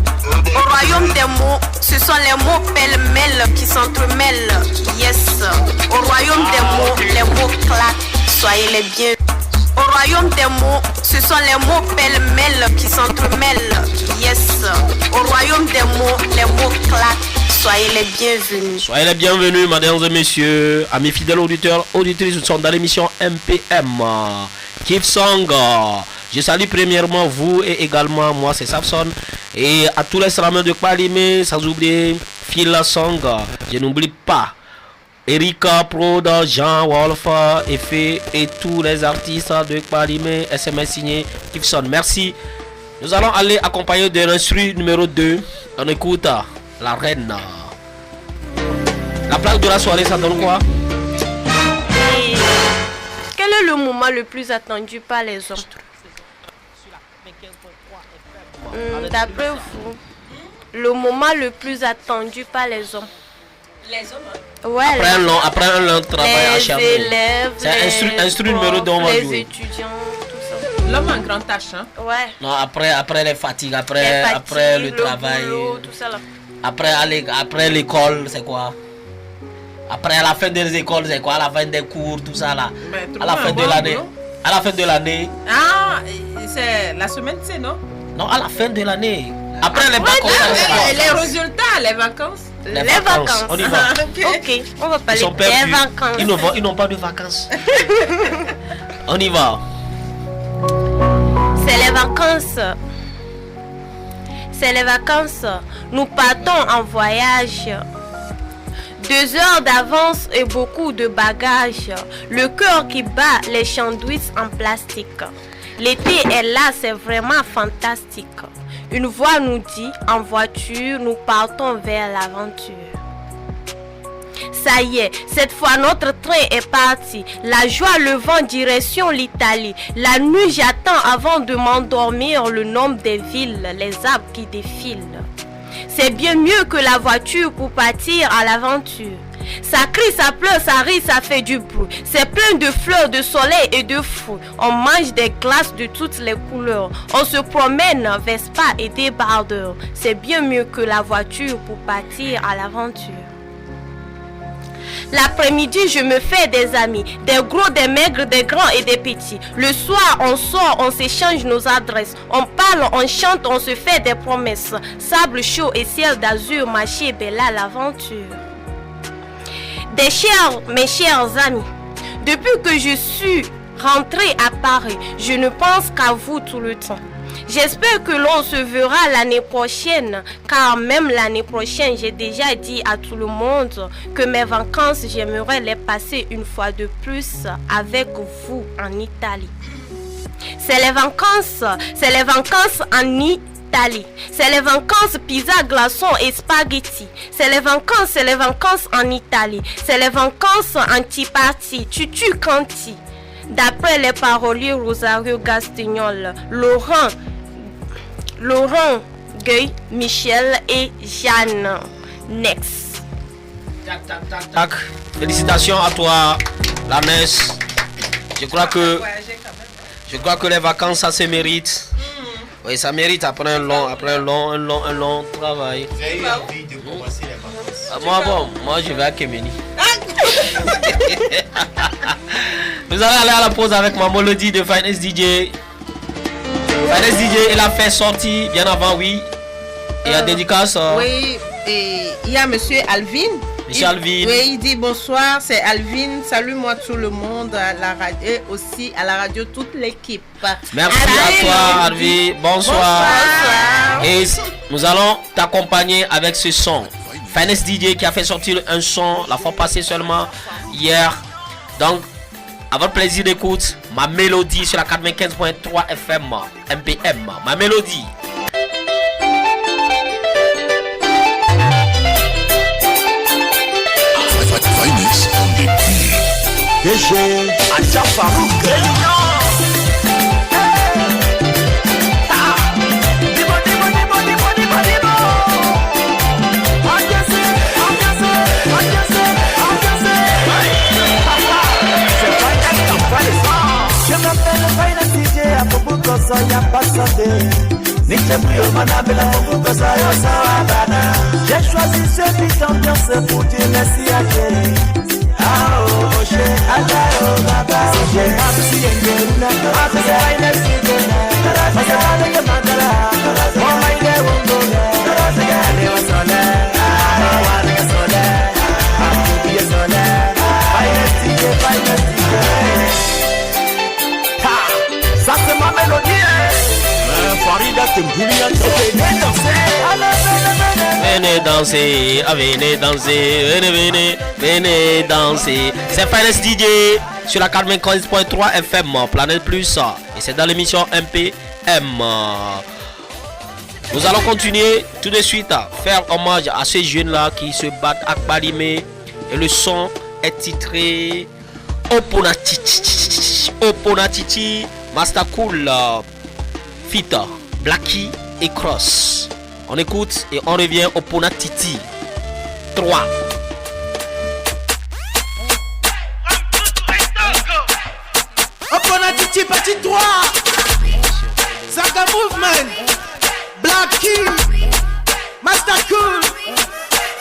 Au royaume des mots, ce sont les mots pêle-mêle qui s'entremêlent. Yes. Au royaume des mots, les mots claquent. Soyez les bienvenus. Au royaume des mots, ce sont les mots pêle-mêle qui s'entremêlent. Yes. Au royaume des mots, les mots claquent. Soyez les bienvenus. Soyez les bienvenus, mesdames et messieurs, amis fidèles auditeurs, auditrices, nous sommes dans l'émission MPM. Keep Song. Je salue premièrement vous et également moi, c'est Safson. Et à tous les slameurs de Kpalimé, sans oublier Phil Song. Je n'oublie pas Erika, Prod, Jean, Wolf, Effet et tous les artistes de Kpalimé. SMS signé Kifson. Merci. Nous allons aller accompagner de l'instru numéro 2. On écoute la reine. La plaque de la soirée, ça donne quoi? Quel est le moment le plus attendu par les hommes? D'après vous, le moment le plus attendu par les hommes? Les hommes? Ouais, après un long travail acharné. Les élèves, c'est instru numéro 2, on va les jouer. étudiants, tout ça. L'homme en grande tâche, hein? Ouais. Non, après les fatigues, après le travail. Boulot, tout ça là. Après l'école, c'est quoi? Après à la fin des écoles, c'est quoi? À la fin des cours, tout ça là. À la fin de l'année. À la fin de l'année. Ah, c'est la semaine, c'est non? Non, à la fin de l'année. Après les vacances. Les résultats, les vacances. Les vacances. On y va. Ok, on va parler des vacances. Ils n'ont pas de vacances. On y va. C'est les vacances. C'est les vacances. Nous partons en voyage. 2 heures d'avance et beaucoup de bagages. Le cœur qui bat, les sandwichs en plastique. L'été est là, c'est vraiment fantastique. Une voix nous dit, en voiture, nous partons vers l'aventure. Ça y est, cette fois notre train est parti. La joie, le vent, direction l'Italie. La nuit, j'attends avant de m'endormir le nombre des villes, les arbres qui défilent. C'est bien mieux que la voiture pour partir à l'aventure. Ça crie, ça pleure, ça rit, ça fait du bruit. C'est plein de fleurs, de soleil et de fruits. On mange des glaces de toutes les couleurs. On se promène, Vespa et débardeur. C'est bien mieux que la voiture pour partir à l'aventure. L'après-midi, je me fais des amis, des gros, des maigres, des grands et des petits. Le soir, on sort, on s'échange nos adresses. On parle, on chante, on se fait des promesses. Sable chaud et ciel d'azur, marché, bella l'aventure. Mes chers amis, depuis que je suis rentrée à Paris, je ne pense qu'à vous tout le temps. J'espère que l'on se verra l'année prochaine, car même l'année prochaine, j'ai déjà dit à tout le monde que mes vacances, j'aimerais les passer une fois de plus avec vous en Italie. C'est les vacances en Italie. C'est les vacances pizza, glaçons et spaghetti. C'est les vacances en Italie. C'est les vacances anti-party, tutu canti. D'après les paroliers Rosario Gastignol, Laurent Gueule, Michel et Jeanne. Next. Tac. Félicitations à toi, Lanès. Je crois que les vacances, ça se mérite. Oui, ça mérite après un long travail. J'ai eu envie de commencer les vacances. Moi je vais à Kemeni. Nous allons aller à la pause avec ma mélodie de Finest DJ. Finest DJ, il a fait sortir bien avant, oui. Et à dédicace. Oui, et il y a monsieur Alvin. Alvin. Oui, il dit bonsoir, c'est Alvin. Salut-moi tout le monde à la radio et aussi à la radio, toute l'équipe. Merci à toi, Alvin. Bonsoir. Et nous allons t'accompagner avec ce son. Finest DJ qui a fait sortir un son la fois passée seulement hier. Donc, à votre plaisir d'écoute, ma mélodie sur la 95.3 FM, MPM, ma mélodie. Finest on the beat. Aja Farouk. Je m'appelle Finest DJ à Bobukoso ya pasande. J'ai choisi ce beat d'ambiance pour dire merci à Dieu. Ah oh, Oshé, Allah, oh, Baba. J'ai appris à Ngeruna, appris à Finest DJ. Parce que avec le mandala, mon maïde est wongole. Allez, on solaire, allez, on solaire, allez, on solaire. Finest DJ, Finest DJ. Ça c'est ma mélodie. Farida Temboulian, venez danser, venez danser. C'est Finest DJ sur la 95.3 FM, Planète Plus. Et c'est dans l'émission MPM. Nous allons continuer tout de suite à faire hommage à ces jeunes-là qui se battent à Balimé. Et le son est titré Oponatiti, Master Cool, Fita, Blacky et Cross. On écoute et on revient au Ponatiti 3. Oponatiti partie 3. Saga Movement, Blacky, Master Cool,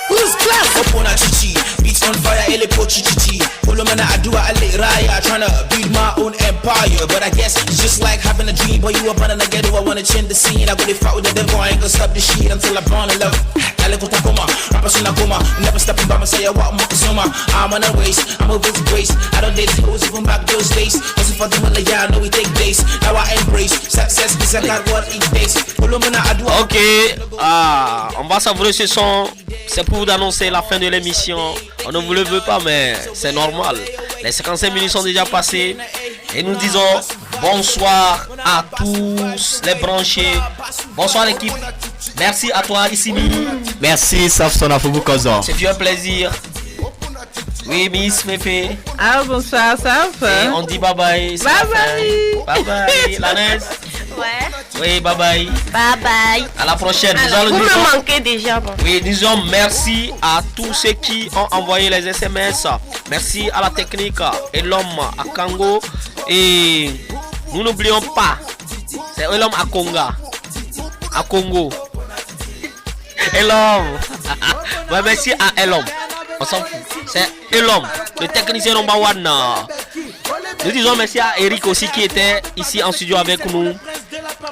Who's Class. Oponatiti, beats on fire, ele pochichichi. Mana Adua Ale Raya, trying to build my own empire. But I guess it's just like having a dream. Boy, you up on a ghetto, I wanna change the scene. I go to fight with the devil, I ain't gonna stop the shit until I burn in love. Rappers in a coma, never stepping by me, say I walk my consumer. I'm on a race, I'm over to grace. I don't date hoes even back those days. Cause if I do it, yeah, I know it take days. Now I embrace success, cause I got what it takes. Ok, on va savourer ce son. C'est pour vous annoncer la fin de l'émission. On ne vous le veut pas, mais c'est normal. Les 55 minutes sont déjà passées. Et nous disons bonsoir à tous les branchés. Bonsoir l'équipe. Merci à toi, Issimi. Merci, Safson Afubukozo. C'est un plaisir. Oui, Miss Fefe. Ah, bonsoir, Saf. Et on dit bye bye. Bye bye. Bye bye, Lanès. Ouais. Oui, bye bye. Bye bye. À la prochaine. Alors, vous me manquez déjà. Bon. Oui, disons merci à tous ceux qui ont envoyé les SMS. Merci à la technique et l'homme à Kango. Et nous n'oublions pas, c'est l'homme à Conga. À Congo. Et l'homme. Ouais, merci à l'homme. On s'en fout. c'est Elom, le technicien number one. Nous disons merci à Eric aussi qui était ici en studio avec nous.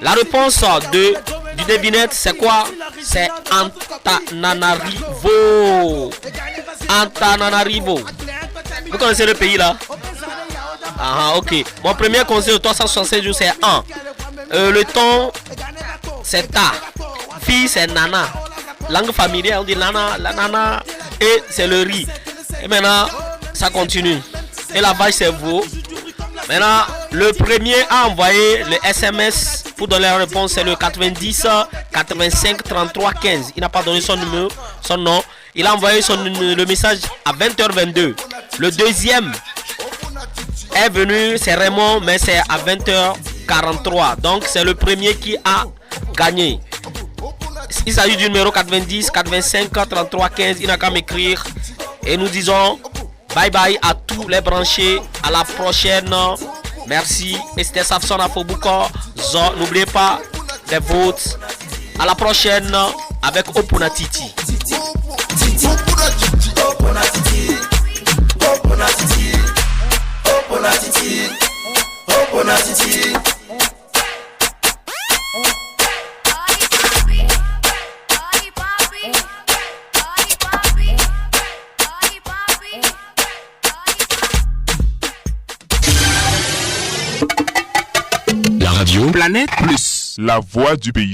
La réponse du devinette, c'est quoi? C'est Antananarivo. Antananarivo. Vous connaissez le pays là? Ah, ok. Mon premier conseil de 365 jours, c'est 1. Le ton, c'est ta. Fille, c'est nana. Langue familière, on dit nana, la nana. Et c'est le riz. Et maintenant, ça continue. Et la vache, c'est veau. Maintenant, le premier à envoyer le SMS pour donner la réponse, c'est le 90 85 33 15. Il n'a pas donné son numéro, son nom. Il a envoyé le message à 20h22. Le deuxième est venu, c'est Raymond, mais c'est à 20h43. Donc, c'est le premier qui a gagné. Il s'agit du numéro 90 85 33 15. Il n'a qu'à m'écrire. Et nous disons bye bye à tous les branchés. À la prochaine. Merci. Et c'était Safson Afobouko. N'oubliez pas les votes. À la prochaine avec Opunatiti. Planète Plus, la voix du paysan.